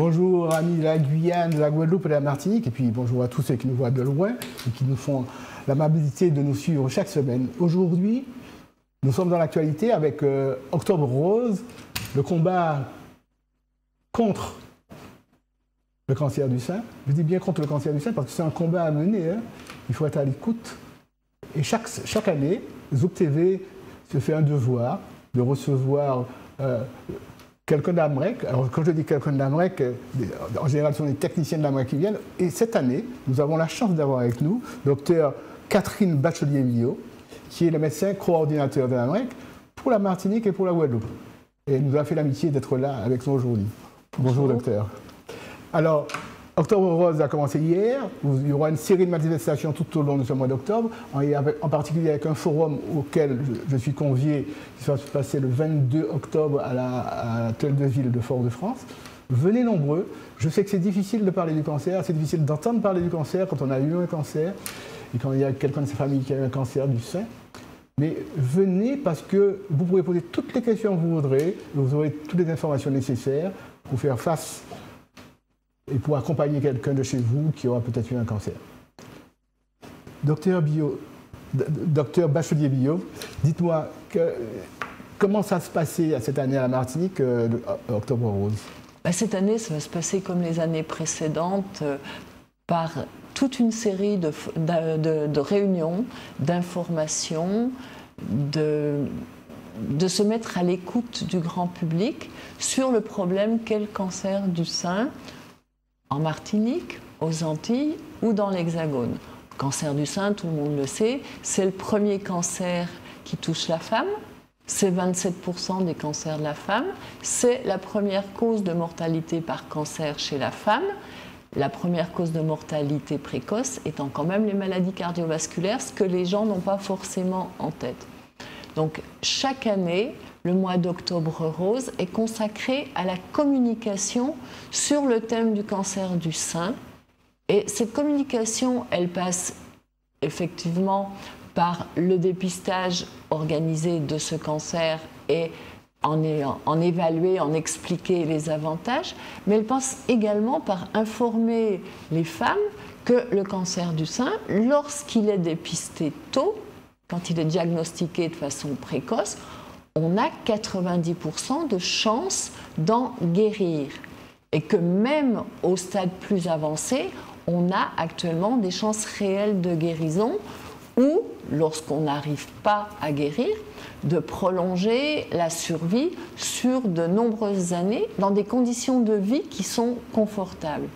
Bonjour amis de la Guyane, de la Guadeloupe et de la Martinique, et puis bonjour à tous ceux qui nous voient de loin et qui nous font l'amabilité de nous suivre chaque semaine. Aujourd'hui, nous sommes dans l'actualité avec Octobre Rose, le combat contre le cancer du sein. Je dis bien contre le cancer du sein parce que c'est un combat à mener, hein. Il faut être à l'écoute. Et chaque année, Zouk TV se fait un devoir de recevoir quelqu'un d'Amrec. Alors quand je dis quelqu'un d'Amrec, en général ce sont les techniciens d'Amrec qui viennent. Et cette année, nous avons la chance d'avoir avec nous Dr Catherine Bachelier-Billot, qui est le médecin coordinateur de l'Amrec pour la Martinique et pour la Guadeloupe. Et nous a fait l'amitié d'être là avec nous aujourd'hui. Bonjour docteur. Alors, Octobre Rose a commencé hier. Il y aura une série de manifestations tout au long de ce mois d'octobre, en particulier avec un forum auquel je suis convié, qui va se passer le 22 octobre à l'hôtel de ville de Fort-de-France. Venez nombreux. Je sais que c'est difficile de parler du cancer, c'est difficile d'entendre parler du cancer quand on a eu un cancer et quand il y a quelqu'un de sa famille qui a eu un cancer du sein. Mais venez parce que vous pourrez poser toutes les questions que vous voudrez, vous aurez toutes les informations nécessaires pour faire face et pour accompagner quelqu'un de chez vous qui aura peut-être eu un cancer. Docteur Bachelier-Billot, dites-moi, comment ça se passait cette année à la Martinique, Octobre Rose? Cette année, ça va se passer comme les années précédentes, par toute une série de réunions, d'informations, de se mettre à l'écoute du grand public sur le problème qu'est le cancer du sein en Martinique, aux Antilles ou dans l'Hexagone. Le cancer du sein, tout le monde le sait, c'est le premier cancer qui touche la femme, c'est 27% des cancers de la femme, c'est la première cause de mortalité par cancer chez la femme. La première cause de mortalité précoce étant quand même les maladies cardiovasculaires, ce que les gens n'ont pas forcément en tête. Donc chaque année, le mois d'Octobre Rose est consacré à la communication sur le thème du cancer du sein. Et cette communication, elle passe effectivement par le dépistage organisé de ce cancer et en évaluer, en expliquer les avantages, mais elle passe également par informer les femmes que le cancer du sein, lorsqu'il est dépisté tôt, quand il est diagnostiqué de façon précoce, on a 90% de chances d'en guérir. Et que même au stade plus avancé, on a actuellement des chances réelles de guérison ou, lorsqu'on n'arrive pas à guérir, de prolonger la survie sur de nombreuses années dans des conditions de vie qui sont confortables.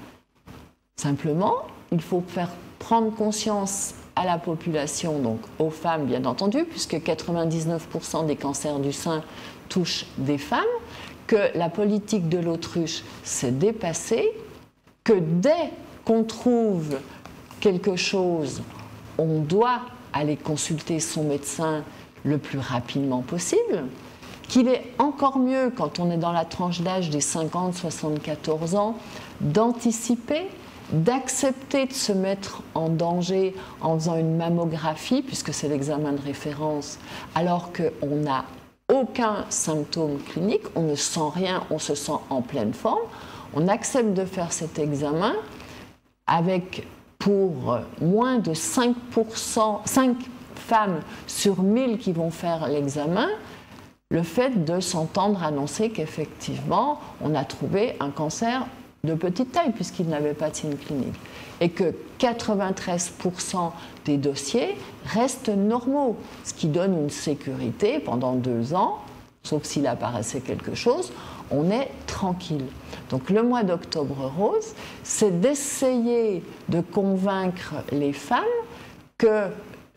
Simplement, il faut faire prendre conscience à la population, donc aux femmes bien entendu, puisque 99% des cancers du sein touchent des femmes, que la politique de l'autruche s'est dépassée, que dès qu'on trouve quelque chose, on doit aller consulter son médecin le plus rapidement possible, qu'il est encore mieux quand on est dans la tranche d'âge des 50-74 ans d'anticiper, d'accepter de se mettre en danger en faisant une mammographie, puisque c'est l'examen de référence, alors qu'on n'a aucun symptôme clinique, on ne sent rien, on se sent en pleine forme. On accepte de faire cet examen avec, pour moins de 5 femmes sur 1000 qui vont faire l'examen, le fait de s'entendre annoncer qu'effectivement, on a trouvé un cancer de petite taille, puisqu'il n'avait pas de signe clinique. Et que 93% des dossiers restent normaux, ce qui donne une sécurité pendant 2 ans, sauf s'il apparaissait quelque chose, on est tranquille. Donc le mois d'Octobre Rose, c'est d'essayer de convaincre les femmes que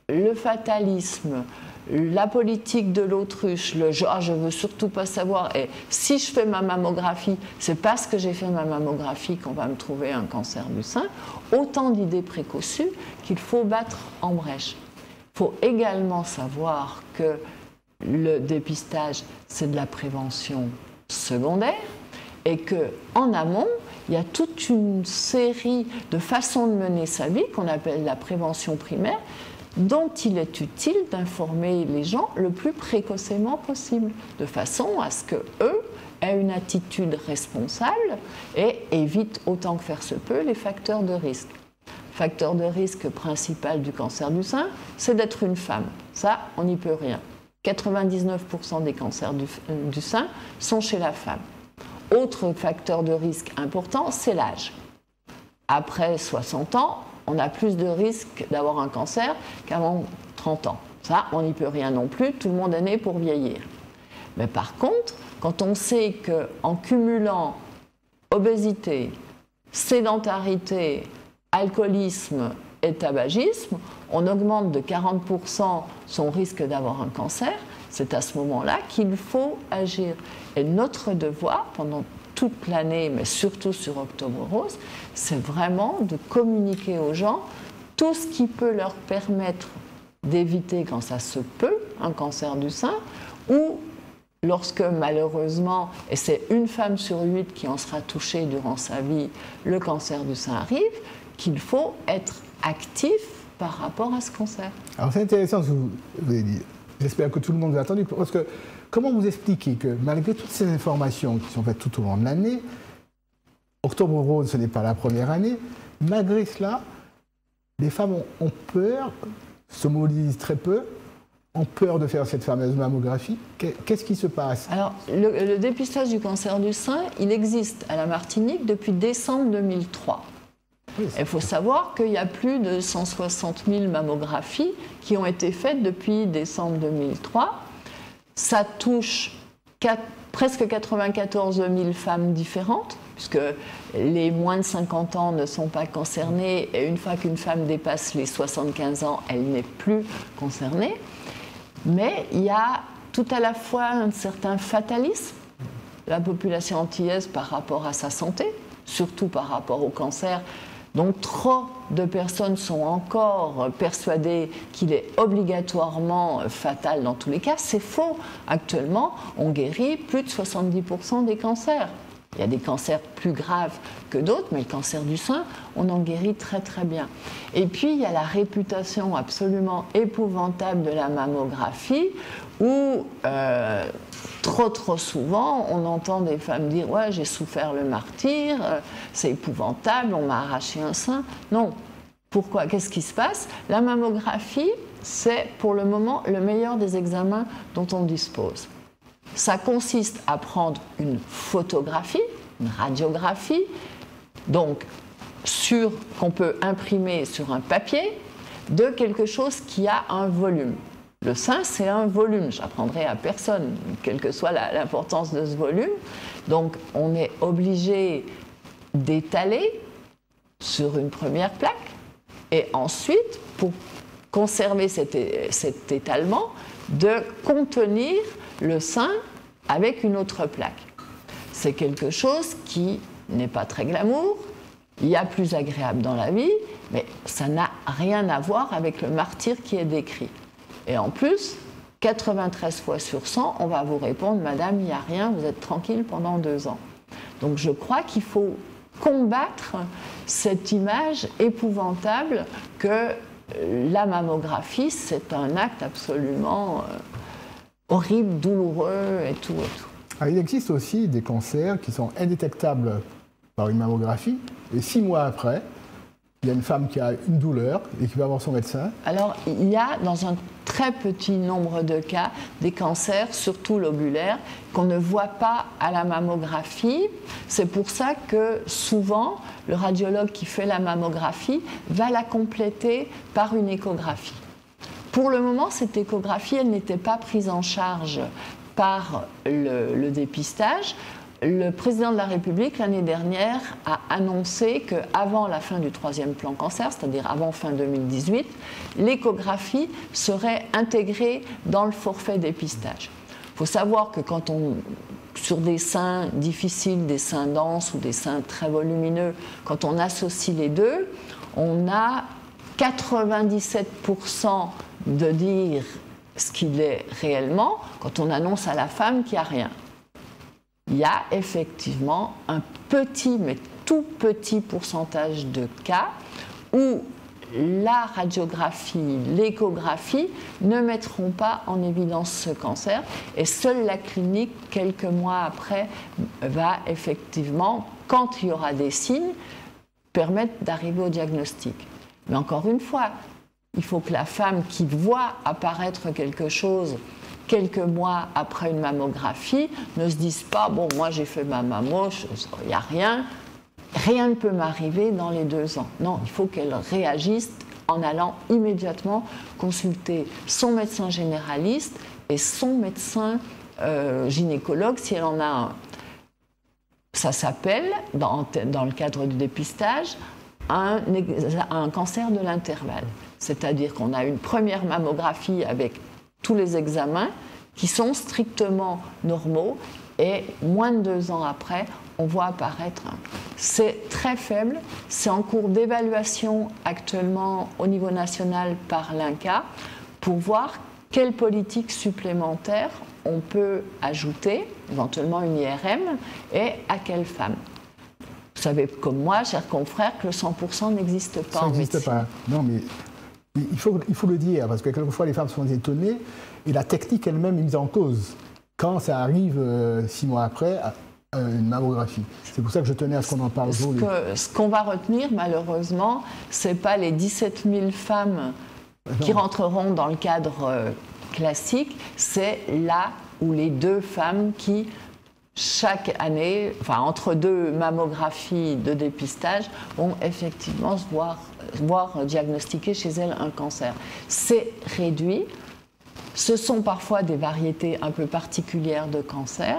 le fatalisme, la politique de l'autruche, le genre je veux surtout pas savoir, et si je fais ma mammographie, c'est parce que j'ai fait ma mammographie qu'on va me trouver un cancer du sein, autant d'idées préconçues qu'il faut battre en brèche. Il faut également savoir que le dépistage, c'est de la prévention secondaire, et qu'en amont, il y a toute une série de façons de mener sa vie qu'on appelle la prévention primaire, dont il est utile d'informer les gens le plus précocement possible, de façon à ce qu'eux ait une attitude responsable et évite autant que faire se peut les facteurs de risque. Facteur de risque principal du cancer du sein, c'est d'être une femme. Ça, on n'y peut rien. 99% des cancers du sein sont chez la femme. Autre facteur de risque important, c'est l'âge. Après 60 ans, on a plus de risques d'avoir un cancer qu'avant 30 ans. Ça, on n'y peut rien non plus, tout le monde est né pour vieillir. Mais par contre, quand on sait qu'en cumulant obésité, sédentarité, alcoolisme et tabagisme, on augmente de 40% son risque d'avoir un cancer, c'est à ce moment-là qu'il faut agir. Et notre devoir, pendant toute l'année, mais surtout sur Octobre Rose, c'est vraiment de communiquer aux gens tout ce qui peut leur permettre d'éviter, quand ça se peut, un cancer du sein, ou lorsque malheureusement, et c'est une femme sur 8 qui en sera touchée durant sa vie, le cancer du sein arrive, qu'il faut être actif par rapport à ce cancer. Alors c'est intéressant ce que vous avez dit. J'espère que tout le monde vous a entendu, parce que comment vous expliquez que malgré toutes ces informations qui sont faites tout au long de l'année, Octobre Rose, ce n'est pas la première année, malgré cela, les femmes ont peur, se mobilisent très peu, ont peur de faire cette fameuse mammographie. Qu'est-ce qui se passe? Alors, le dépistage du cancer du sein, il existe à la Martinique depuis décembre 2003. Oui, il faut savoir qu'il y a plus de 160 000 mammographies qui ont été faites depuis décembre 2003. Ça touche presque 94 000 femmes différentes, puisque les moins de 50 ans ne sont pas concernées, et une fois qu'une femme dépasse les 75 ans, elle n'est plus concernée. Mais il y a tout à la fois un certain fatalisme, la population antillaise par rapport à sa santé, surtout par rapport au cancer. Donc trop de personnes sont encore persuadées qu'il est obligatoirement fatal dans tous les cas. C'est faux. Actuellement, on guérit plus de 70% des cancers. Il y a des cancers plus graves que d'autres, mais le cancer du sein, on en guérit très très bien. Et puis, il y a la réputation absolument épouvantable de la mammographie, où trop souvent, on entend des femmes dire « Ouais, j'ai souffert le martyre, c'est épouvantable, on m'a arraché un sein. » Non. Pourquoi? Qu'est-ce qui se passe? La mammographie, c'est pour le moment le meilleur des examens dont on dispose. Ça consiste à prendre une photographie, une radiographie, donc qu'on peut imprimer sur un papier, de quelque chose qui a un volume. Le sein, c'est un volume. J'apprendrai à personne, quelle que soit l'importance de ce volume. Donc, on est obligé d'étaler sur une première plaque. Et ensuite, pour conserver cet étalement, de contenir le sein avec une autre plaque. C'est quelque chose qui n'est pas très glamour. Il y a plus agréable dans la vie, mais ça n'a rien à voir avec le martyre qui est décrit. Et en plus, 93 fois sur 100, on va vous répondre « Madame, il n'y a rien, vous êtes tranquille pendant 2 ans ». Donc je crois qu'il faut combattre cette image épouvantable que la mammographie, c'est un acte absolument horrible, douloureux et tout. Alors, il existe aussi des cancers qui sont indétectables par une mammographie, et 6 mois après, il y a une femme qui a une douleur et qui va voir son médecin. Alors, il y a dans un très petit nombre de cas des cancers, surtout lobulaires, qu'on ne voit pas à la mammographie. C'est pour ça que souvent, le radiologue qui fait la mammographie va la compléter par une échographie. Pour le moment, cette échographie, elle n'était pas prise en charge par le dépistage. Le président de la République, l'année dernière, a annoncé qu'avant la fin du 3e plan cancer, c'est-à-dire avant fin 2018, l'échographie serait intégrée dans le forfait dépistage. Il faut savoir que sur des seins difficiles, des seins denses ou des seins très volumineux, quand on associe les deux, on a 97% de dire ce qu'il est réellement quand on annonce à la femme qu'il n'y a rien. Il y a effectivement un petit, mais tout petit pourcentage de cas où la radiographie, l'échographie ne mettront pas en évidence ce cancer et seule la clinique, quelques mois après, va effectivement, quand il y aura des signes, permettre d'arriver au diagnostic. Mais encore une fois, il faut que la femme qui voit apparaître quelque chose quelques mois après une mammographie ne se dise pas « bon, moi j'ai fait ma mammo, il n'y a rien ». Rien ne peut m'arriver dans les 2 ans. Non, il faut qu'elle réagisse en allant immédiatement consulter son médecin généraliste et son médecin gynécologue si elle en a un. Ça s'appelle, dans le cadre du dépistage, un cancer de l'intervalle. C'est-à-dire qu'on a une première mammographie avec tous les examens qui sont strictement normaux et moins de 2 ans après, on voit apparaître un. C'est très faible, c'est en cours d'évaluation actuellement au niveau national par l'INCa pour voir quelle politique supplémentaire on peut ajouter, éventuellement une IRM, et à quelle femme. Vous savez comme moi, chers confrères, que le 100% n'existe pas en médecine. Ça n'existe pas. Non, mais il faut le dire, parce que quelquefois les femmes sont étonnées et la technique elle-même est mise en cause quand ça arrive 6 mois après une mammographie. C'est pour ça que je tenais à ce qu'on en parle aujourd'hui. Ce qu'on va retenir, malheureusement, ce n'est pas les 17 000 femmes qui rentreront dans le cadre classique, c'est là où les 2 femmes qui, chaque année, enfin entre 2 mammographies de dépistage, vont effectivement se voir diagnostiquer chez elles un cancer. C'est réduit. Ce sont parfois des variétés un peu particulières de cancer.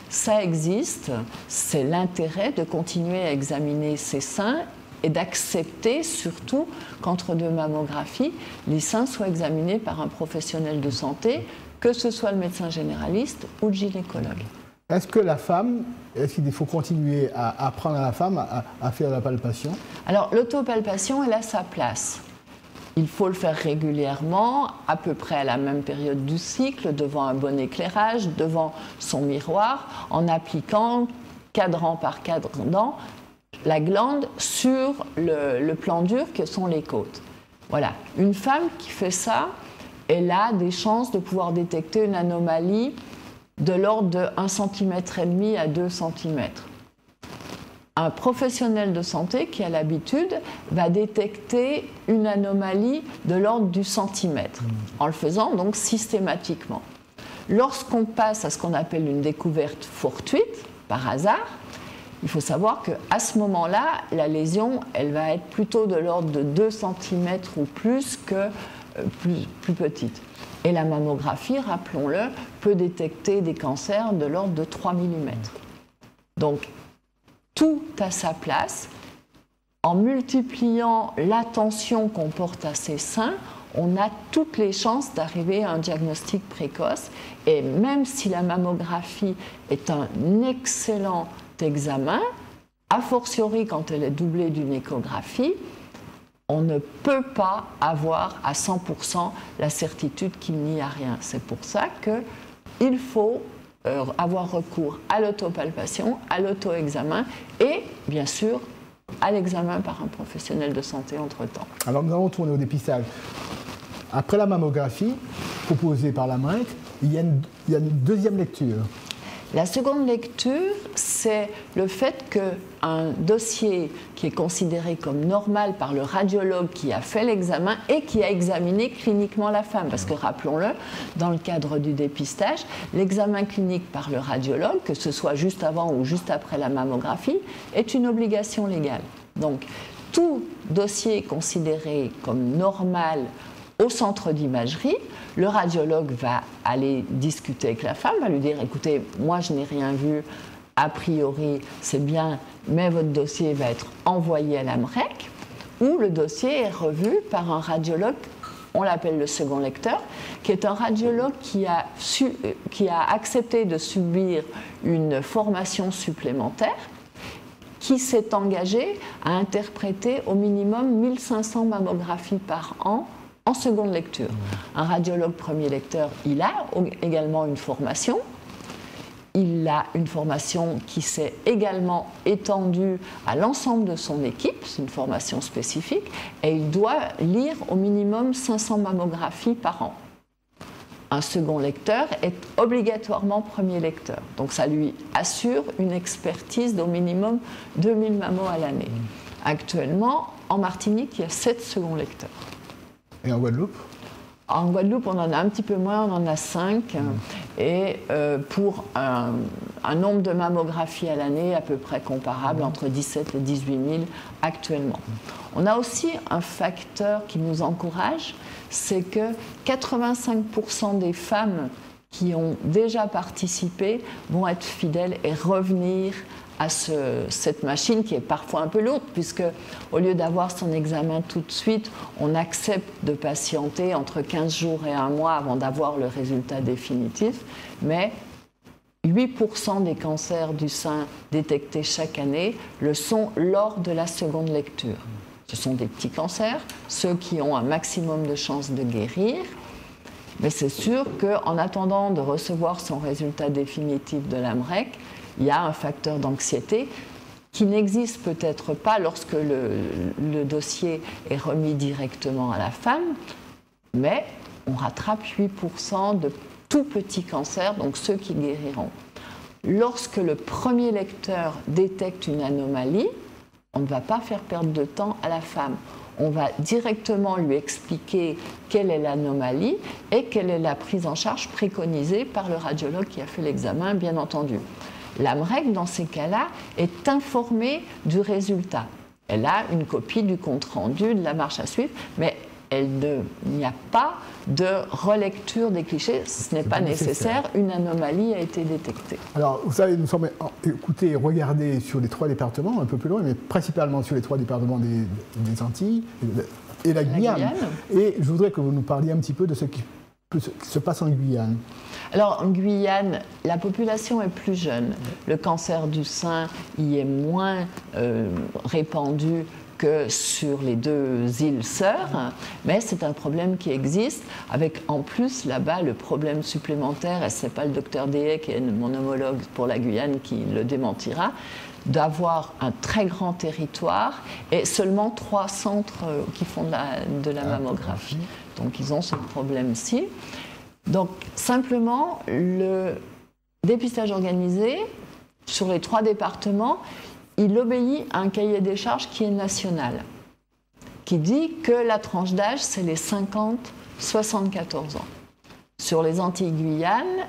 Ça existe, c'est l'intérêt de continuer à examiner ces seins et d'accepter surtout qu'entre 2 mammographies, les seins soient examinés par un professionnel de santé, que ce soit le médecin généraliste ou le gynécologue. Est-ce qu'il faut continuer à apprendre à la femme à faire la palpation? Alors l'autopalpation, elle a sa place. Il faut le faire régulièrement, à peu près à la même période du cycle, devant un bon éclairage, devant son miroir, en appliquant cadran par cadran la glande sur le plan dur que sont les côtes. Voilà. Une femme qui fait ça, elle a des chances de pouvoir détecter une anomalie de l'ordre de 1,5 cm à 2 cm. Un professionnel de santé qui a l'habitude va détecter une anomalie de l'ordre du centimètre, en le faisant donc systématiquement. Lorsqu'on passe à ce qu'on appelle une découverte fortuite, par hasard, il faut savoir qu'à ce moment-là, la lésion, elle va être plutôt de l'ordre de 2 cm ou plus que plus petite. Et la mammographie, rappelons-le, peut détecter des cancers de l'ordre de 3 mm. Donc, tout à sa place. En multipliant l'attention qu'on porte à ces seins, on a toutes les chances d'arriver à un diagnostic précoce. Et même si la mammographie est un excellent examen, a fortiori quand elle est doublée d'une échographie, on ne peut pas avoir à 100% la certitude qu'il n'y a rien. C'est pour ça qu'il faut avoir recours à l'autopalpation, à l'auto-examen et, bien sûr, à l'examen par un professionnel de santé entre-temps. Alors, nous allons tourner au dépistage. Après la mammographie, proposée par la MINC, il y a une deuxième lecture. La seconde lecture, c'est le fait qu'un dossier qui est considéré comme normal par le radiologue qui a fait l'examen et qui a examiné cliniquement la femme. Parce que, rappelons-le, dans le cadre du dépistage, l'examen clinique par le radiologue, que ce soit juste avant ou juste après la mammographie, est une obligation légale. Donc, tout dossier considéré comme normal au centre d'imagerie, le radiologue va aller discuter avec la femme, va lui dire « Écoutez, moi je n'ai rien vu, a priori c'est bien, mais votre dossier va être envoyé à la MREC » où le dossier est revu par un radiologue, on l'appelle le second lecteur, qui est un radiologue qui a accepté de subir une formation supplémentaire, qui s'est engagé à interpréter au minimum 1500 mammographies par an en seconde lecture. Un radiologue premier lecteur, il a également une formation. il a une formation qui s'est également étendue à l'ensemble de son équipe, c'est une formation spécifique, et il doit lire au minimum 500 mammographies par an. Un second lecteur est obligatoirement premier lecteur, donc ça lui assure une expertise d'au minimum 2000 mammos à l'année. Actuellement, en Martinique, il y a 7 seconds lecteurs. Et en Guadeloupe ? En Guadeloupe, on en a un petit peu moins, on en a 5. Et pour un nombre de mammographies à l'année à peu près comparable, entre 17 et 18 000 actuellement. On a aussi un facteur qui nous encourage, c'est que 85% des femmes qui ont déjà participé vont être fidèles et revenir à cette machine qui est parfois un peu lourde, puisque au lieu d'avoir son examen tout de suite, on accepte de patienter entre 15 jours et 1 mois avant d'avoir le résultat définitif. Mais 8% des cancers du sein détectés chaque année le sont lors de la seconde lecture. Ce sont des petits cancers, ceux qui ont un maximum de chances de guérir. Mais c'est sûr qu'en attendant de recevoir son résultat définitif de l'AMREC, il y a un facteur d'anxiété qui n'existe peut-être pas lorsque le dossier est remis directement à la femme, mais on rattrape 8% de tout petits cancers, donc ceux qui guériront. Lorsque le premier lecteur détecte une anomalie, on ne va pas faire perdre de temps à la femme. On va directement lui expliquer quelle est l'anomalie et quelle est la prise en charge préconisée par le radiologue qui a fait l'examen, bien entendu. L'AMREC, dans ces cas-là, est informée du résultat. Elle a une copie du compte-rendu, de la marche à suivre, mais il n'y a pas de relecture des clichés, ce n'est pas nécessaire, une anomalie a été détectée. Alors, vous savez, nous sommes écoutés et regardés sur les 3 départements, un peu plus loin, mais principalement sur les 3 départements des Antilles et la Guyane. Et je voudrais que vous nous parliez un petit peu de ce qui se passe en Guyane. Alors, en Guyane, la population est plus jeune. Le cancer du sein y est moins répandu que sur les 2 îles sœurs, mais c'est un problème qui existe, avec en plus là-bas le problème supplémentaire, et ce n'est pas le docteur Dehay qui est mon homologue pour la Guyane qui le démentira, d'avoir un très grand territoire et seulement 3 centres qui font de la mammographie. Donc ils ont ce problème-ci. Donc simplement, le dépistage organisé sur les 3 départements, il obéit à un cahier des charges qui est national, qui dit que la tranche d'âge, c'est les 50-74 ans. Sur les Antilles-Guyane,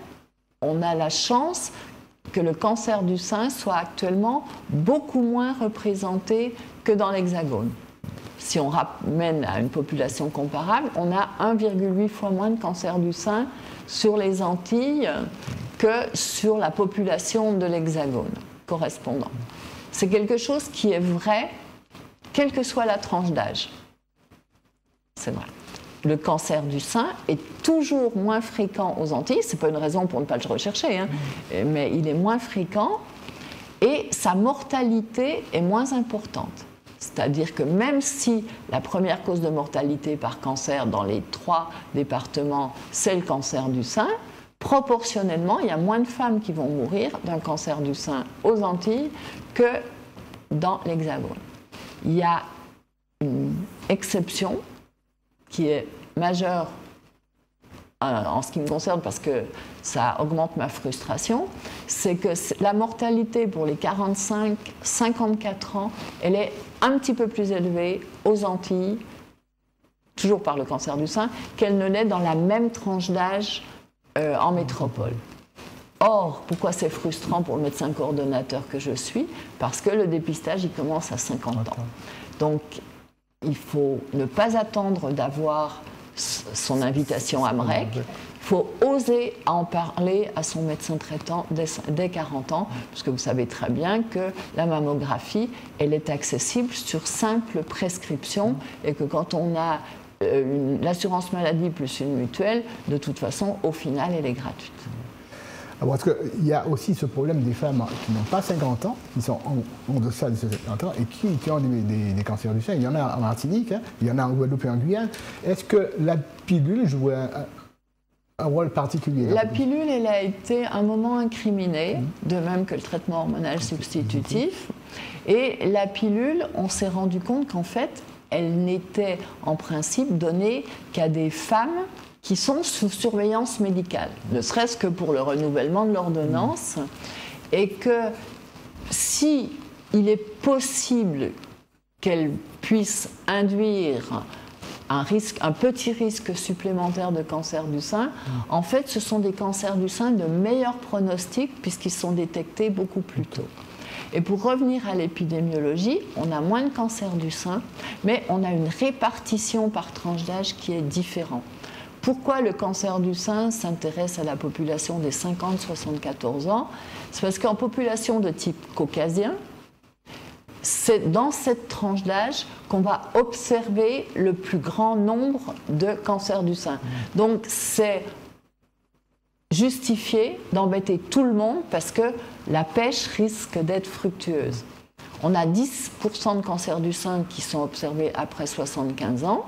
on a la chance que le cancer du sein soit actuellement beaucoup moins représenté que dans l'Hexagone. Si on ramène à une population comparable, on a 1,8 fois moins de cancer du sein sur les Antilles que sur la population de l'Hexagone correspondant. C'est quelque chose qui est vrai, quelle que soit la tranche d'âge. C'est vrai. Le cancer du sein est toujours moins fréquent aux Antilles, ce n'est pas une raison pour ne pas le rechercher, hein, mais il est moins fréquent et sa mortalité est moins importante. C'est-à-dire que même si la première cause de mortalité par cancer dans les 3 départements, c'est le cancer du sein, proportionnellement, il y a moins de femmes qui vont mourir d'un cancer du sein aux Antilles que dans l'Hexagone. Il y a une exception qui est majeure en ce qui me concerne parce que ça augmente ma frustration, c'est que la mortalité pour les 45-54 ans, elle est un petit peu plus élevée aux Antilles, toujours par le cancer du sein, qu'elle ne l'est dans la même tranche d'âge en métropole. Or, pourquoi c'est frustrant pour le médecin coordonnateur que je suis? Parce que le dépistage, il commence à 50 ans. Donc, il faut ne pas attendre d'avoir son invitation à AMREC. Il faut oser en parler à son médecin traitant dès 40 ans, parce que vous savez très bien que la mammographie, elle est accessible sur simple prescription et que quand on a l'assurance maladie plus une mutuelle, de toute façon, au final, elle est gratuite. Alors, parce qu'il y a aussi ce problème des femmes qui n'ont pas 50 ans, qui sont en deçà de 50 ans et qui ont des cancers du sein. Il y en a en Martinique, hein, il y en a en Guadeloupe et en Guyane. Est-ce que la pilule joue un rôle particulier. La pilule, elle a été un moment incriminée, de même que le traitement hormonal substitutif. Et la pilule, on s'est rendu compte qu'en fait, elle n'était en principe donnée qu'à des femmes qui sont sous surveillance médicale, ne serait-ce que pour le renouvellement de l'ordonnance, et que si il est possible qu'elle puisse induire un petit risque supplémentaire de cancer du sein, en fait, ce sont des cancers du sein de meilleur pronostic puisqu'ils sont détectés beaucoup plus tôt. Et pour revenir à l'épidémiologie, on a moins de cancers du sein, mais on a une répartition par tranche d'âge qui est différente. Pourquoi le cancer du sein s'intéresse à la population des 50-74 ans? C'est parce qu'en population de type caucasien, c'est dans cette tranche d'âge qu'on va observer le plus grand nombre de cancers du sein. Donc c'est justifié d'embêter tout le monde parce que la pêche risque d'être fructueuse. On a 10% de cancers du sein qui sont observés après 75 ans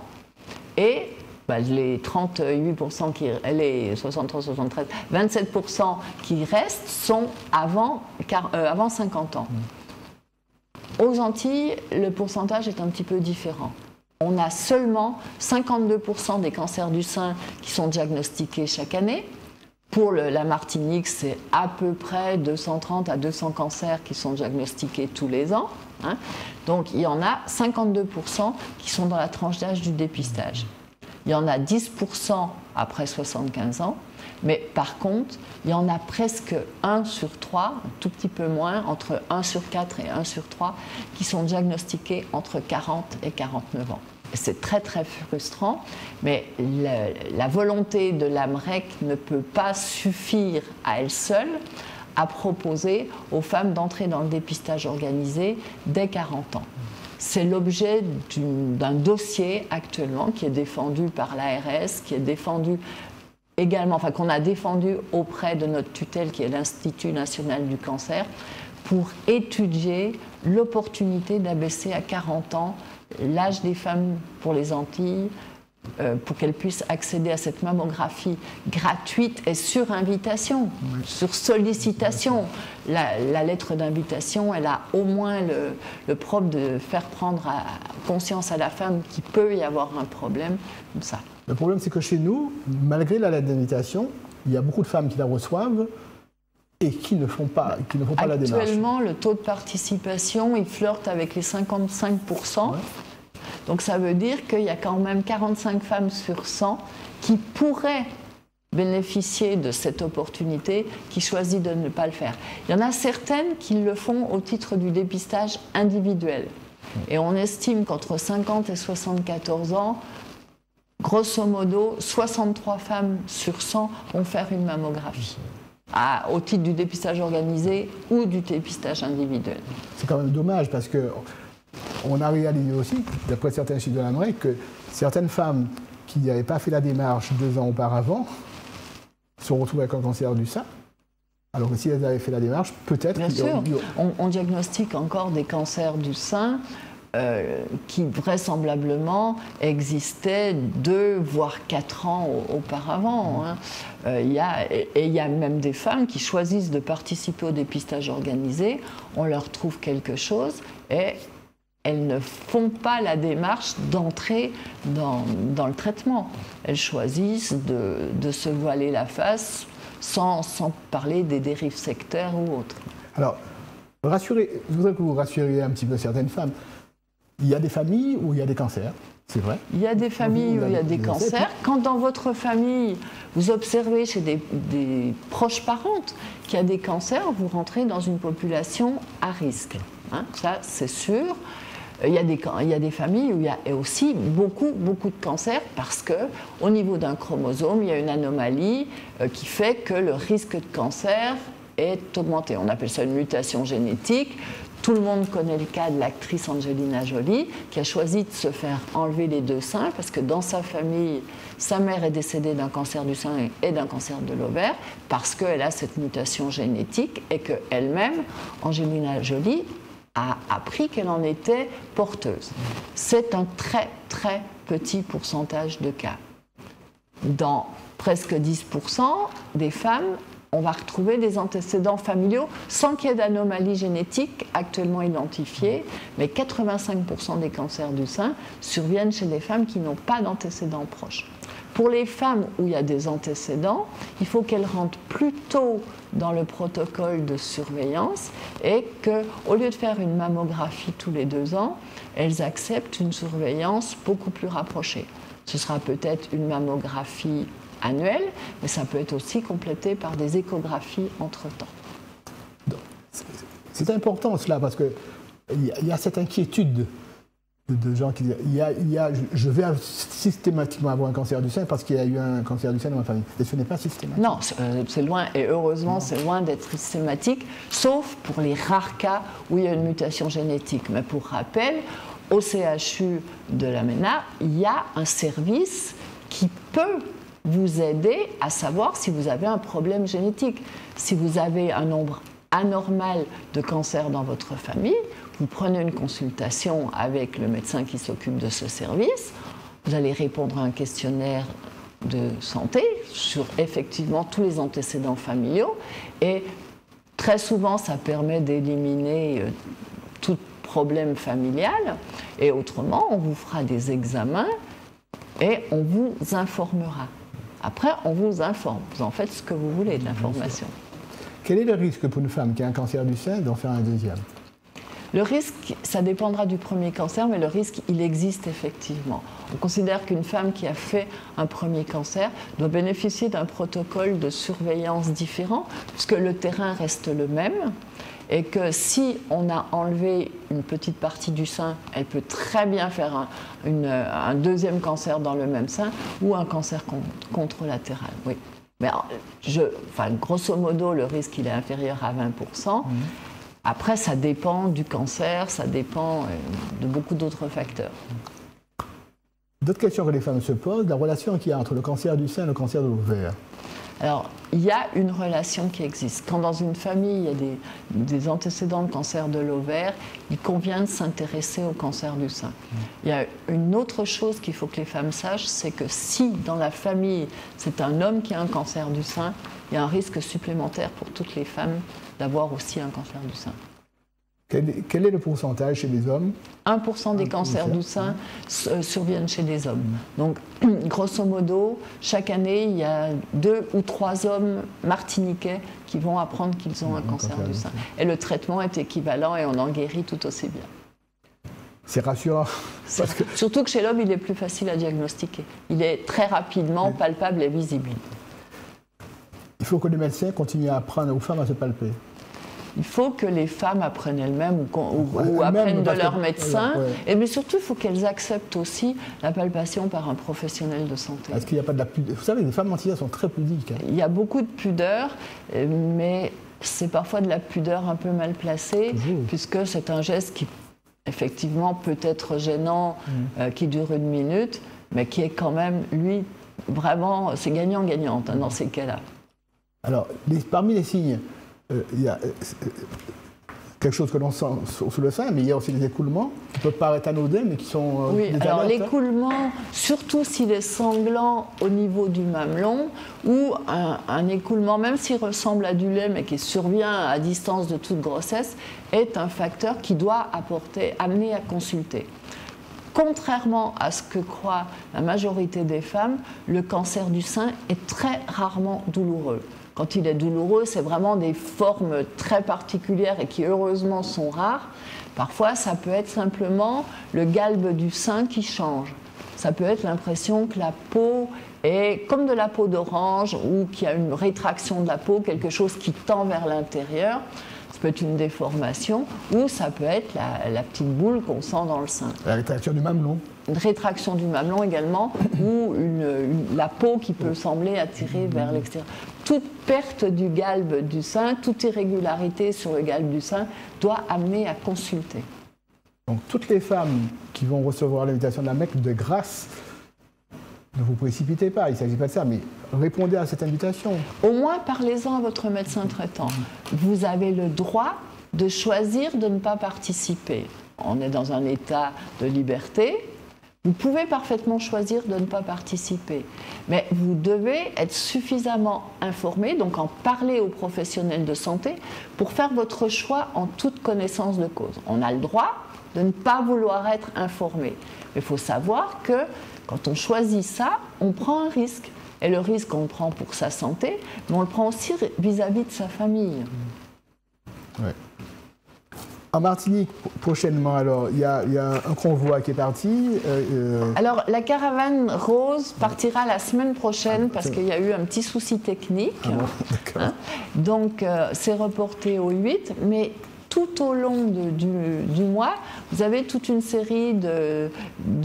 et les 38% les 63-73, 27% qui restent sont avant 50 ans. Aux Antilles, le pourcentage est un petit peu différent. On a seulement 52% des cancers du sein qui sont diagnostiqués chaque année. Pour la Martinique, c'est à peu près 230 à 200 cancers qui sont diagnostiqués tous les ans. Donc il y en a 52% qui sont dans la tranche d'âge du dépistage. Il y en a 10% après 75 ans. Mais par contre, il y en a presque 1 sur 3, un tout petit peu moins, entre 1 sur 4 et 1 sur 3, qui sont diagnostiqués entre 40 et 49 ans. C'est très très frustrant, mais la volonté de l'AMREC ne peut pas suffire à elle seule à proposer aux femmes d'entrer dans le dépistage organisé dès 40 ans. C'est l'objet d'un dossier actuellement qui est défendu par l'ARS, qui est défendu également, qu'on a défendu auprès de notre tutelle qui est l'Institut national du cancer pour étudier l'opportunité d'abaisser à 40 ans l'âge des femmes pour les Antilles pour qu'elles puissent accéder à cette mammographie gratuite et sur invitation, sur sollicitation. La lettre d'invitation, elle a au moins le propre de faire prendre conscience à la femme qu'il peut y avoir un problème comme ça. Le problème, c'est que chez nous, malgré la lettre d'invitation, il y a beaucoup de femmes qui la reçoivent et qui ne font pas la démarche. Actuellement, le taux de participation, il flirte avec les 55%. Ouais. Donc ça veut dire qu'il y a quand même 45 femmes sur 100 qui pourraient bénéficier de cette opportunité, qui choisissent de ne pas le faire. Il y en a certaines qui le font au titre du dépistage individuel. Et on estime qu'entre 50 et 74 ans, grosso modo, 63 femmes sur 100 vont faire une mammographie, au titre du dépistage organisé ou du dépistage individuel. C'est quand même dommage parce qu'on a réalisé aussi, d'après certains chiffres de l'AMREC, que certaines femmes qui n'avaient pas fait la démarche 2 ans auparavant se retrouvent avec un cancer du sein. Alors que si elles avaient fait la démarche, peut-être... Bien sûr, on diagnostique encore des cancers du sein qui vraisemblablement existaient 2 voire 4 ans auparavant. Il y a même des femmes qui choisissent de participer au dépistage organisé, on leur trouve quelque chose et elles ne font pas la démarche d'entrer dans le traitement. Elles choisissent de se voiler la face sans parler des dérives sectaires ou autres. Alors, je voudrais que vous rassuriez un petit peu certaines femmes. Il y a des familles où il y a des cancers, c'est vrai. Il y a des familles où il y a des cancers. Quand dans votre famille, vous observez chez des proches parentes qu'il y a des cancers, vous rentrez dans une population à risque. Ça, c'est sûr. Il y a des familles où il y a aussi beaucoup de cancers parce qu'au niveau d'un chromosome, il y a une anomalie qui fait que le risque de cancer est augmenté. On appelle ça une mutation génétique. Tout le monde connaît le cas de l'actrice Angelina Jolie qui a choisi de se faire enlever les 2 seins parce que dans sa famille, sa mère est décédée d'un cancer du sein et d'un cancer de l'ovaire parce qu'elle a cette mutation génétique et qu'elle-même, Angelina Jolie, a appris qu'elle en était porteuse. C'est un très très petit pourcentage de cas. Dans presque 10% des femmes, on va retrouver des antécédents familiaux sans qu'il y ait d'anomalie génétique actuellement identifiée, mais 85% des cancers du sein surviennent chez des femmes qui n'ont pas d'antécédents proches. Pour les femmes où il y a des antécédents, il faut qu'elles rentrent plus tôt dans le protocole de surveillance et qu'au lieu de faire une mammographie tous les 2 ans, elles acceptent une surveillance beaucoup plus rapprochée. Ce sera peut-être une mammographie annuelle, mais ça peut être aussi complété par des échographies entre-temps. C'est important cela, parce qu'il y a cette inquiétude de gens qui disent je vais systématiquement avoir un cancer du sein parce qu'il y a eu un cancer du sein dans ma famille. Et ce n'est pas systématique. Non, c'est loin, et heureusement, c'est loin d'être systématique, sauf pour les rares cas où il y a une mutation génétique. Mais pour rappel, au CHU de la MENA, il y a un service qui peut vous aider à savoir si vous avez un problème génétique. Si vous avez un nombre anormal de cancers dans votre famille, vous prenez une consultation avec le médecin qui s'occupe de ce service, vous allez répondre à un questionnaire de santé sur effectivement tous les antécédents familiaux et très souvent ça permet d'éliminer tout problème familial et autrement on vous fera des examens et on vous informera. Après on vous informe, vous en faites ce que vous voulez de l'information. Quel est le risque pour une femme qui a un cancer du sein d'en faire un deuxième ? Le risque, ça dépendra du premier cancer, mais le risque, il existe effectivement. On considère qu'une femme qui a fait un premier cancer doit bénéficier d'un protocole de surveillance différent, puisque le terrain reste le même, et que si on a enlevé une petite partie du sein, elle peut très bien faire un deuxième cancer dans le même sein ou un cancer contralatéral. Oui. Mais grosso modo, le risque il est inférieur à 20%. Après, ça dépend du cancer, ça dépend de beaucoup d'autres facteurs. D'autres questions que les femmes se posent, la relation qu'il y a entre le cancer du sein et le cancer de l'ovaire. Alors, il y a une relation qui existe. Quand dans une famille, il y a des antécédents de cancer de l'ovaire, il convient de s'intéresser au cancer du sein. Il y a une autre chose qu'il faut que les femmes sachent, c'est que si dans la famille, c'est un homme qui a un cancer du sein, il y a un risque supplémentaire pour toutes les femmes d'avoir aussi un cancer du sein. Quel est le pourcentage chez les hommes ? 1% des cancers du sein surviennent chez les hommes. Donc, grosso modo, chaque année, il y a 2 ou 3 hommes martiniquais qui vont apprendre qu'ils ont un cancer du sein. Et le traitement est équivalent et on en guérit tout aussi bien. C'est rassurant. Surtout que chez l'homme, il est plus facile à diagnostiquer. Il est très rapidement palpable et visible. Il faut que les médecins continuent à apprendre aux femmes à se palper. Il faut que les femmes apprennent elles-mêmes ou apprennent de leur médecin, mais surtout il faut qu'elles acceptent aussi la palpation par un professionnel de santé. Est-ce qu'il n'y a pas de la pudeur ? Vous savez, les femmes antilaises sont très pudiques. Il y a beaucoup de pudeur, mais c'est parfois de la pudeur un peu mal placée, puisque c'est un geste qui effectivement peut être gênant, qui dure 1 minute, mais qui est quand même, lui, vraiment, c'est gagnant-gagnant dans ces cas-là. Alors, parmi les signes, il y a quelque chose que l'on sent sous le sein, mais il y a aussi des écoulements qui peuvent paraître anodins, mais qui sont oui, alors l'écoulement, surtout s'il est sanglant au niveau du mamelon, ou un écoulement, même s'il ressemble à du lait, mais qui survient à distance de toute grossesse, est un facteur qui doit amener à consulter. Contrairement à ce que croit la majorité des femmes, le cancer du sein est très rarement douloureux. Quand il est douloureux, c'est vraiment des formes très particulières et qui heureusement sont rares. Parfois, ça peut être simplement le galbe du sein qui change. Ça peut être l'impression que la peau est comme de la peau d'orange ou qu'il y a une rétraction de la peau, quelque chose qui tend vers l'intérieur. Ça peut être une déformation ou ça peut être la petite boule qu'on sent dans le sein. La rétraction du mamelon. Une rétraction du mamelon également ou la peau qui peut sembler attirer vers l'extérieur. Toute perte du galbe du sein, toute irrégularité sur le galbe du sein doit amener à consulter. Donc toutes les femmes qui vont recevoir l'invitation de la Mecque, de grâce, ne vous précipitez pas, il ne s'agit pas de ça, mais répondez à cette invitation. Au moins parlez-en à votre médecin traitant. Vous avez le droit de choisir de ne pas participer. On est dans un état de liberté. Vous pouvez parfaitement choisir de ne pas participer, mais vous devez être suffisamment informé, donc en parler aux professionnels de santé pour faire votre choix en toute connaissance de cause. On a le droit de ne pas vouloir être informé, mais il faut savoir que quand on choisit ça, on prend un risque. Et le risque, on le prend pour sa santé, mais on le prend aussi vis-à-vis de sa famille. Ouais. En Martinique, prochainement, alors, il y a un convoi qui est parti. Alors, la caravane rose partira la semaine prochaine parce qu'il y a eu un petit souci technique. Ah bon, d'accord. Hein. Donc, c'est reporté au 8, mais tout au long du mois, vous avez toute une série de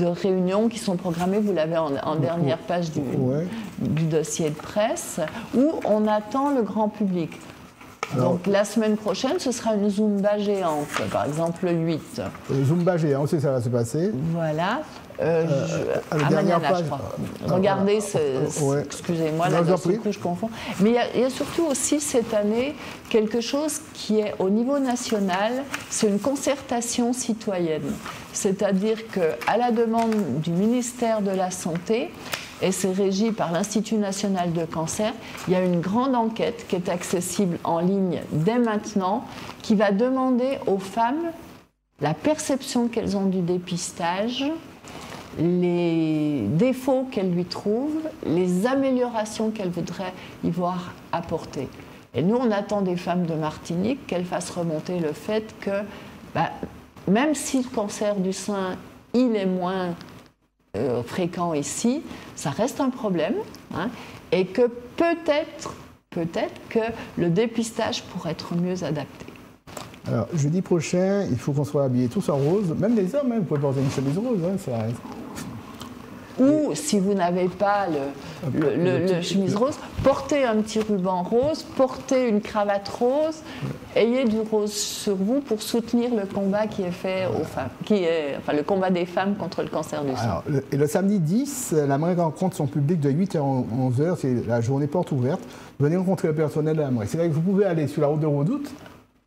réunions qui sont programmées, vous l'avez en dernière page du dossier de presse, où on attend le grand public. Alors, donc la semaine prochaine, ce sera une Zumba géante, par exemple le 8. Zumba géant, on sait que ça va se passer. Voilà. À Maniana, je crois. Regardez, excusez-moi, là, d'un coup, je confonds. Mais il y a surtout aussi cette année quelque chose qui est au niveau national, c'est une concertation citoyenne. C'est-à-dire qu'à la demande du ministère de la Santé, et c'est régi par l'Institut national de cancer, il y a une grande enquête qui est accessible en ligne dès maintenant, qui va demander aux femmes la perception qu'elles ont du dépistage, les défauts qu'elles lui trouvent, les améliorations qu'elles voudraient y voir apporter. Et nous, on attend des femmes de Martinique qu'elles fassent remonter le fait que, même si le cancer du sein, il est moins fréquent ici, ça reste un problème, hein, et que peut-être que le dépistage pourrait être mieux adapté. Alors, jeudi prochain, il faut qu'on soit habillés tous en rose, même les hommes, hein, vous pouvez porter une chemise rose, hein, ça reste. Ou, si vous n'avez pas le chemise rose, portez un petit ruban rose, portez une cravate rose, ayez du rose sur vous pour soutenir le combat qui est fait aux femmes, le combat des femmes contre le cancer du sein. Alors, le samedi 10, la MREC rencontre son public de 8h à 11h, c'est la journée porte ouverte. Venez rencontrer le personnel de la MREC. C'est là que vous pouvez aller sur la route de Redoute.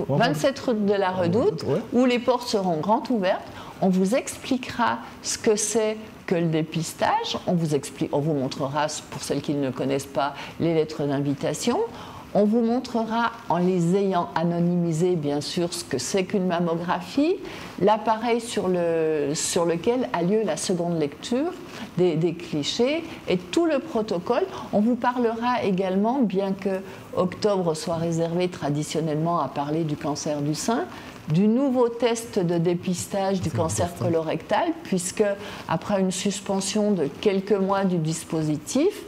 27 route de la Redoute, où les portes seront grandes ouvertes. On vous expliquera ce que c'est que le dépistage. On vous montrera, pour celles qui ne connaissent pas, les lettres d'invitation. On vous montrera, en les ayant anonymisées, bien sûr, ce que c'est qu'une mammographie, l'appareil sur lequel a lieu la seconde lecture, des clichés et tout le protocole. On vous parlera également, bien que octobre soit réservé traditionnellement à parler du cancer du sein, du nouveau test de dépistage du cancer colorectal, puisque après une suspension de quelques mois du dispositif,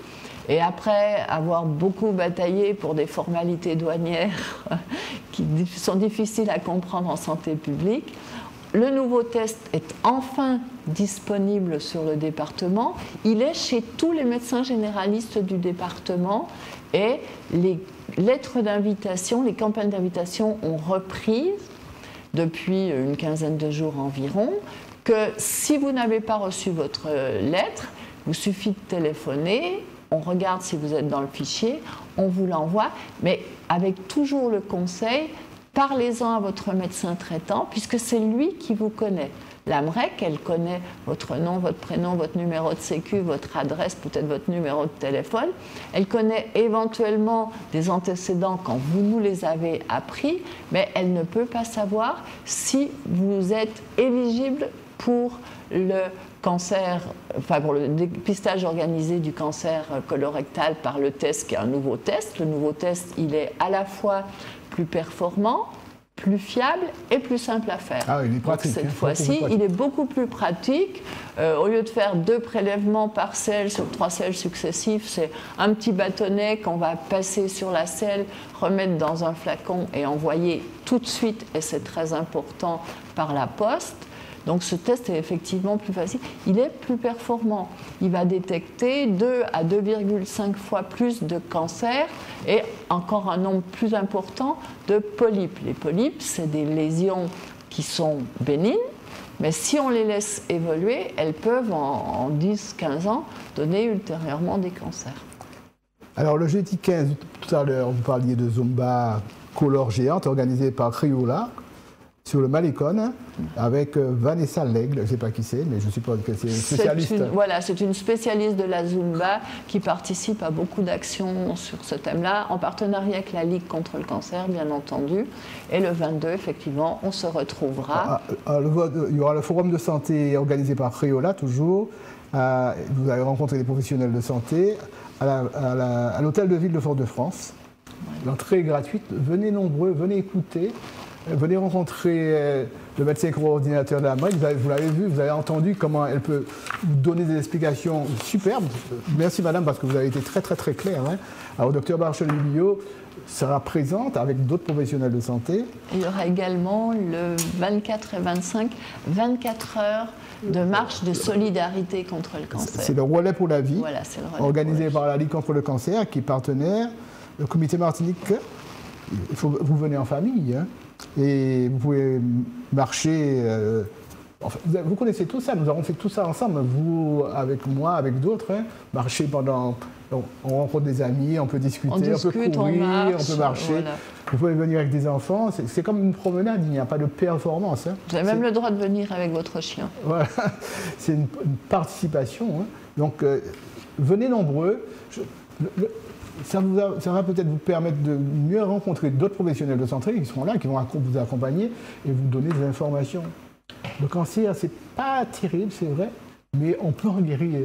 et après avoir beaucoup bataillé pour des formalités douanières qui sont difficiles à comprendre en santé publique, le nouveau test est enfin disponible sur le département. Il est chez tous les médecins généralistes du département et les lettres d'invitation, les campagnes d'invitation ont repris depuis une quinzaine de jours environ, que si vous n'avez pas reçu votre lettre, il vous suffit de téléphoner, on regarde si vous êtes dans le fichier, on vous l'envoie, mais avec toujours le conseil, parlez-en à votre médecin traitant, puisque c'est lui qui vous connaît. La MREC, elle connaît votre nom, votre prénom, votre numéro de sécu, votre adresse, peut-être votre numéro de téléphone. Elle connaît éventuellement des antécédents quand vous nous les avez appris, mais elle ne peut pas savoir si vous êtes éligible pour le cancer, pour le dépistage organisé du cancer colorectal par le test, qui est un nouveau test. Le nouveau test, il est à la fois plus performant, plus fiable et plus simple à faire. Ah, il est pratique. Donc, cette fois-ci, il est beaucoup plus pratique. Au lieu de faire 2 prélèvements par selle sur 3 selles successifs, c'est un petit bâtonnet qu'on va passer sur la selle, remettre dans un flacon et envoyer tout de suite, et c'est très important, par la poste. Donc ce test est effectivement plus facile. Il est plus performant. Il va détecter 2 à 2,5 fois plus de cancers et encore un nombre plus important de polypes. Les polypes, c'est des lésions qui sont bénignes, mais si on les laisse évoluer, elles peuvent en 10-15 ans donner ultérieurement des cancers. Alors le jeudi 15, tout à l'heure, vous parliez de Zumba Color géante organisé par Crioula. sur le Malécon avec Vanessa Lègle, je ne sais pas qui c'est, mais je suppose que c'est une spécialiste. Voilà, c'est une spécialiste de la Zumba qui participe à beaucoup d'actions sur ce thème-là, en partenariat avec la Ligue contre le cancer, bien entendu. Et le 22, effectivement, on se retrouvera. Il y aura le forum de santé organisé par Créola, toujours. Vous allez rencontrer des professionnels de santé à l'hôtel de ville de Fort-de-France. L'entrée est gratuite. Venez nombreux, venez écouter. Venez rencontrer le médecin coordinateur de la MREC. Vous l'avez vu, vous avez entendu comment elle peut vous donner des explications superbes. Merci madame, parce que vous avez été très très très claire. Alors, docteur Barchelier-Billot sera présente avec d'autres professionnels de santé. Il y aura également le 24 et 25, 24 heures de marche de solidarité contre le cancer. C'est le relais pour la vie, voilà, c'est le relais organisé par la Ligue contre le cancer, qui est partenaire. Le comité Martinique, vous venez en famille, et vous pouvez marcher. Vous connaissez tout ça, nous avons fait tout ça ensemble, vous avec moi, avec d'autres, marcher pendant. On rencontre des amis, on peut discuter, on peut courir, on peut marcher. Voilà. Vous pouvez venir avec des enfants, c'est comme une promenade, il n'y a pas de performance. Vous avez même le droit de venir avec votre chien. Voilà, c'est une participation. Donc, venez nombreux. Ça va peut-être vous permettre de mieux rencontrer d'autres professionnels de santé qui seront là, qui vont vous accompagner et vous donner des informations. Le cancer, c'est pas terrible, c'est vrai, mais on peut en guérir.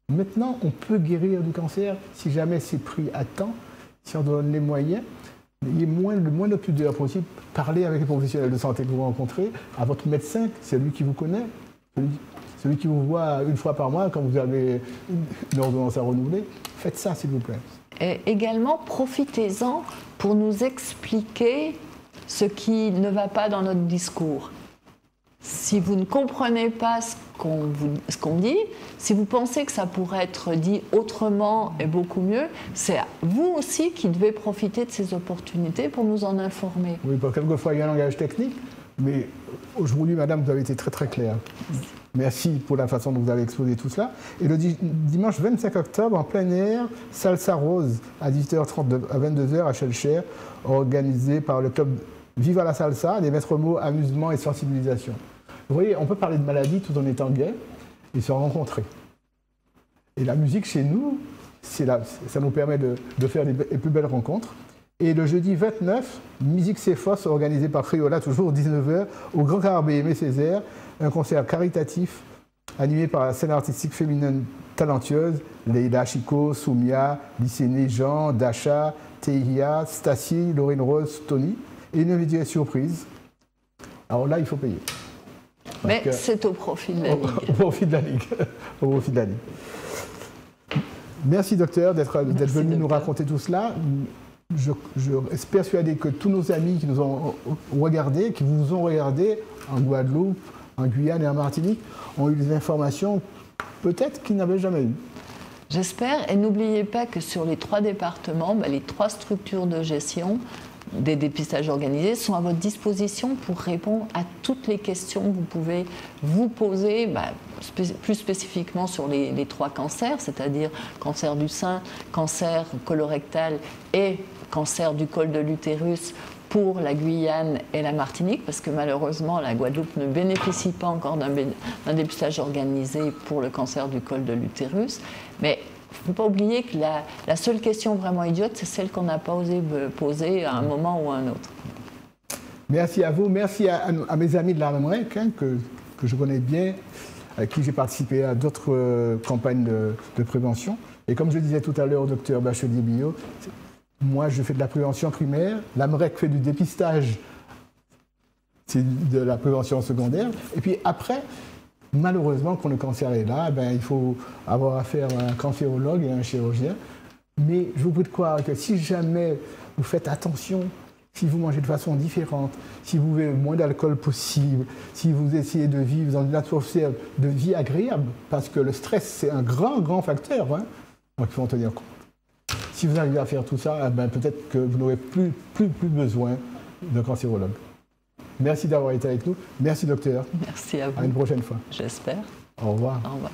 Maintenant, on peut guérir du cancer si jamais c'est pris à temps, si on donne les moyens. Il y a le moins de pudeur possible. Parlez avec les professionnels de santé que vous rencontrez, à votre médecin, c'est lui qui vous connaît, celui qui vous voit une fois par mois quand vous avez une ordonnance à renouveler. Faites ça, s'il vous plaît. Et également, profitez-en pour nous expliquer ce qui ne va pas dans notre discours. Si vous ne comprenez pas ce qu'on dit, si vous pensez que ça pourrait être dit autrement et beaucoup mieux, c'est vous aussi qui devez profiter de ces opportunités pour nous en informer. Oui, quelquefois il y a un langage technique, mais aujourd'hui, madame, vous avez été très très claire. Merci pour la façon dont vous avez exposé tout cela. Et le dimanche 25 octobre, en plein air, Salsa Rose, à 18h30 à 22h à Shellshare, organisé par le club Viva la Salsa, des maîtres mots amusement et sensibilisation. Vous voyez, on peut parler de maladie tout en étant gay et se rencontrer. Et la musique chez nous, ça nous permet de faire les plus belles rencontres. Et le jeudi 29, Musique Céphos, organisé par Créola, toujours 19h, au Grand Carbet Aimé Césaire, un concert caritatif animé par la scène artistique féminine talentueuse, Leïla Chico, Soumia, Lycéné Jean, Dasha, Théia, Stacy, Laurine Rose, Tony, et une invitée surprise. Alors là, il faut payer. Mais c'est au profit de la Ligue. Au profit de la Ligue. Au profit de la Ligue. Merci, docteur, d'être venu nous raconter tout cela. Je suis persuadé que tous nos amis qui nous ont regardés, qui vous ont regardé en Guadeloupe, en Guyane et en Martinique, ont eu des informations peut-être qu'ils n'avaient jamais eues. J'espère. Et n'oubliez pas que sur les 3 départements, les 3 structures de gestion des dépistages organisés sont à votre disposition pour répondre à toutes les questions que vous pouvez vous poser, plus spécifiquement sur les 3 cancers, c'est-à-dire cancer du sein, cancer colorectal et cancer du col de l'utérus pour la Guyane et la Martinique, parce que malheureusement la Guadeloupe ne bénéficie pas encore d'un dépistage organisé pour le cancer du col de l'utérus. Mais il ne faut pas oublier que la seule question vraiment idiote, c'est celle qu'on n'a pas osé poser à un moment ou à un autre. Merci à vous, merci à mes amis de la MREC, que je connais bien, avec qui j'ai participé à d'autres campagnes de prévention. Et comme je disais tout à l'heure au docteur Barchelier-Billot, moi je fais de la prévention primaire, la MREC fait du dépistage, c'est de la prévention secondaire. Et puis après, malheureusement, quand le cancer est là, il faut avoir affaire à un cancérologue et à un chirurgien. Mais je vous prie de croire que si jamais vous faites attention, si vous mangez de façon différente, si vous buvez le moins d'alcool possible, si vous essayez de vivre dans une atmosphère de vie agréable, parce que le stress, c'est un grand facteur, donc il faut en tenir compte. Si vous arrivez à faire tout ça, peut-être que vous n'aurez plus besoin d'un cancérologue. Merci d'avoir été avec nous. Merci, docteur. Merci à vous. À une prochaine fois. J'espère. Au revoir. Au revoir.